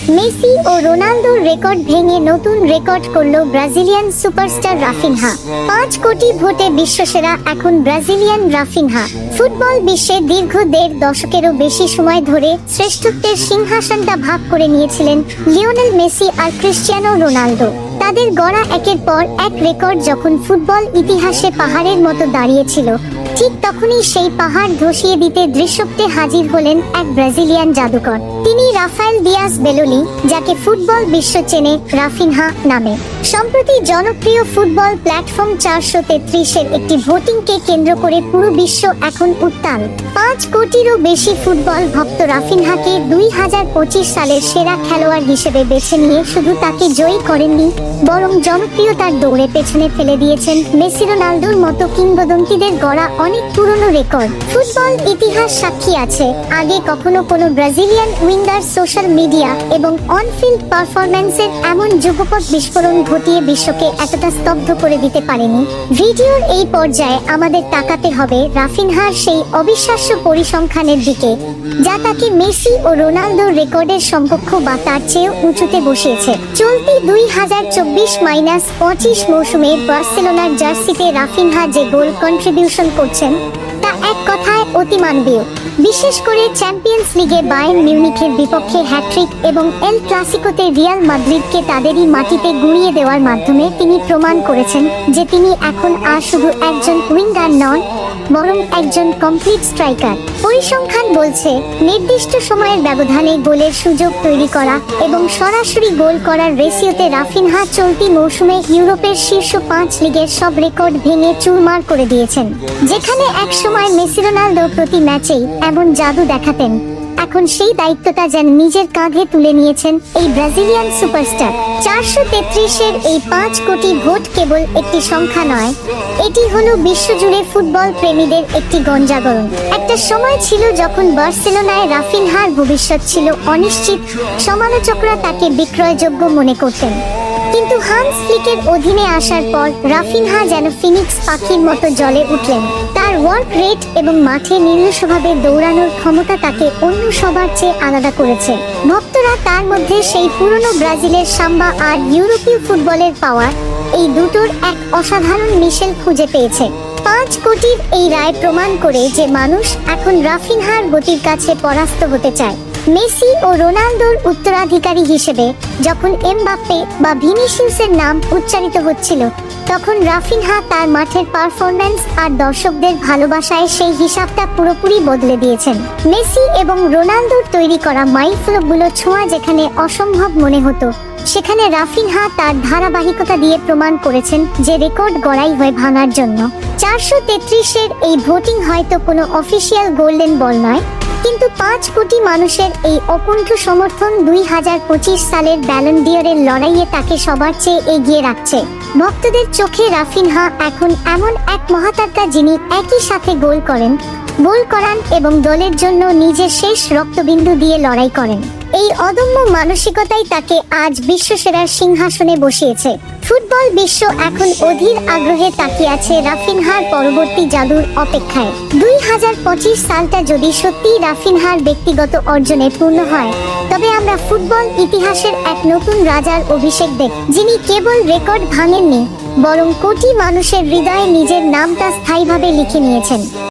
Messi ও রোনালদোর record ভেঙে নতুন রেকর্ড করল ব্রাজিলিয়ান সুপারস্টার রাফিনহা। 5 কোটি ভোটে বিশ্বসেরা এখন ব্রাজিলিয়ান রাফিনহা। ফুটবল বিশ্বে দীর্ঘ 1.5 দশকেরও বেশি সময় ধরে শ্রেষ্ঠত্বের সিংহাসনটা ভাগ করে নিয়েছিলেন লিওনেল মেসি আর ক্রিস্টিয়ানো রোনালদো। তাদের গড়া একের পর এক রেকর্ড যখন ফুটবল ইতিহাসে পাহাড়ের মতো দাঁড়িয়েছিল, ঠিক তখনই সেই পাহাড় ধসিয়ে দিতে দৃশ্যপটে হাজির হলেন এক ব্রাজিলিয়ান জাদুকর। তিনি রাফায়েল দিয়াস বেলোলি, যাকে ফুটবল বিশ্ব চেনে রাফিনহা নামে। সম্প্রতি জনপ্রিয় ফুটবল প্ল্যাটফর্ম 433-এর একটি ভোটিংকে কেন্দ্র করে পুরো বিশ্ব এখন উত্তাল। 5 কোটিরও বেশি ফুটবল ভক্ত রাফিনহাকে 2025 সালের সেরা খেলোয়াড় হিসেবে বেছে নিয়ে শুধু তাকে জয়ী করেননি, বরং জনপ্রিয়তার দৌড়ে পেছনে ফেলে দিয়েছেন মেসি রোনালদোর মতো কিংবদন্তিদের গড়া অনেক পুরনো রেকর্ড। ফুটবল ইতিহাস সাক্ষী আছে, আগে কখনো কোনো ব্রাজিলিয়ান উইঙ্গার সোশ্যাল মিডিয়া এবং অনফিল্ড পারফরম্যান্সের এমন যুগপৎ বিস্ফোরণ ঘটিয়ে বিশ্বকে এতটা স্তব্ধ করে দিতে পারেনি। ভিডিওর এই পর্যায়ে আমাদের তাকাতে হবে রাফিনহার সেই অবিশ্বাস্য পরিসংখ্যানের দিকে, যা তাকে মেসি ও রোনালদোর রেকর্ডের সমকক্ষ বা তার চেয়েও উঁচুতে বসিয়েছে। চলতি 2024-25 মৌসুমে বার্সেলোনার জার্সিতে রাফিনহা যে গোল কন্ট্রিবিউশন করছেন তা এক কথায় অতিমানবীয়। বিশেষ করে চ্যাম্পিয়ন্স লিগে বায়ার্ন মিউনিখের বিপক্ষে হ্যাট্রিক এবং এল ক্লাসিকোতে রিয়াল মাদ্রিদকে তাদেরই মাটিতে গুঁড়িয়ে দেওয়ার মাধ্যমে তিনি প্রমাণ করেছেন যে তিনি এখন আর শুধু একজন উইঙ্গার নন, বরং একজন কমপ্লিট স্ট্রাইকার। পরিসংখ্যান বলছে, নির্দিষ্ট সময়ের ব্যবধানে গোলের সুযোগ তৈরি করা এবং সরাসরি গোল করার রেশিওতে রাফিনহা চলতি মৌসুমে ইউরোপের শীর্ষ 5 লিগের সব রেকর্ড ভেঙে চুরমার করে দিয়েছেন। যেখানে এক সময় মেসি রোনালদো প্রতি ম্যাচেই এমন জাদু দেখাতেন, এখন সেই দায়িত্বটা যেন নিজের কাঁধে তুলে নিয়েছেন এই ব্রাজিলিয়ান সুপারস্টার। 433-এর এই 5 কোটি ভোট কেবল একটি সংখ্যা নয়, এটি হলো বিশ্বজুড়ে ফুটবল প্রেমীদের একটি গঞ্জাগরণ। একটা সময় ছিল যখন বার্সেলোনায় রাফিনহার ভবিষ্যৎ ছিল অনিশ্চিত, সমালোচকরা তাকে বিক্রয়যোগ্য মনে করতেন। কিন্তু হান্স ফ্লিকের অধীনে আসার পর রাফিনহা যেন ফিনিক্স পাখির মতো জ্বলে উঠলেন। তার ওয়ার্ক রেট এবং মাঠে নির্লসভাবে দৌড়ানোর ক্ষমতা তাকে অন্য সবার চেয়ে আলাদা করেছে। ভক্তরা তার মধ্যে সেই পুরনো ব্রাজিলের সাম্বা আর ইউরোপীয় ফুটবলের পাওয়ার, এই দুটোর এক অসাধারণ মিশেল খুঁজে পেয়েছে। 5 কোটির এই রায় প্রমাণ করে যে মানুষ এখন রাফিনহার গতির কাছে পরাস্ত হতে চায়। মেসি ও রোনালদোর উত্তরাধিকারী হিসেবে যখন এমবাপ্পে বা ভিনিসিয়াসের নাম উচ্চারিত হচ্ছিল, তখন রাফিনহা তার মাঠের পারফরম্যান্স আর দর্শকদের ভালোবাসায় সেই হিসাবটা পুরোপুরি বদলে দিয়েছেন। মেসি এবং রোনালদোর তৈরি করা মাইলফলকগুলো ছোঁয়া যেখানে অসম্ভব মনে হতো, সেখানে রাফিনহা তার ধারাবাহিকতা দিয়ে প্রমাণ করেছেন যে রেকর্ড গড়াই হয় ভাঙার জন্য। 433-এর এই ভোটিং হয়তো কোনো অফিসিয়াল গোল্ডেন বল নয়, কিন্তু 5 কোটি মানুষের এই অকুণ্ঠ সমর্থন 2025 সালের ব্যালন ডি'অরের লড়াইয়ে তাকে সবার চেয়ে এগিয়ে রাখছে। ভক্তদের চোখে রাফিনহা এখন এমন এক মহাতারকা যিনি একই সাথে গোল করান এবং দলের জন্য নিজের শেষ রক্তবিন্দু দিয়ে লড়াই করেন। এই অদম্য মানসিকতাই তাকে আজ বিশ্বসেরার সিংহাসনে বসিয়েছে। ফুটবল বিশ্ব এখন অধীর আগ্রহে তাকিয়ে আছে রাফিনহার পরবর্তী জাদুর অপেক্ষায়। 2025 সালটা যদি সত্যিই রাফিনহার ব্যক্তিগত অর্জনে পূর্ণ হয়, তবে আমরা ফুটবল ইতিহাসের এক নতুন রাজার অভিষেক দেখব, যিনি কেবল রেকর্ড ভাঙেননি, বরং কোটি মানুষের হৃদয়ে নিজের নামটা স্থায়ীভাবে লিখে নিয়েছেন।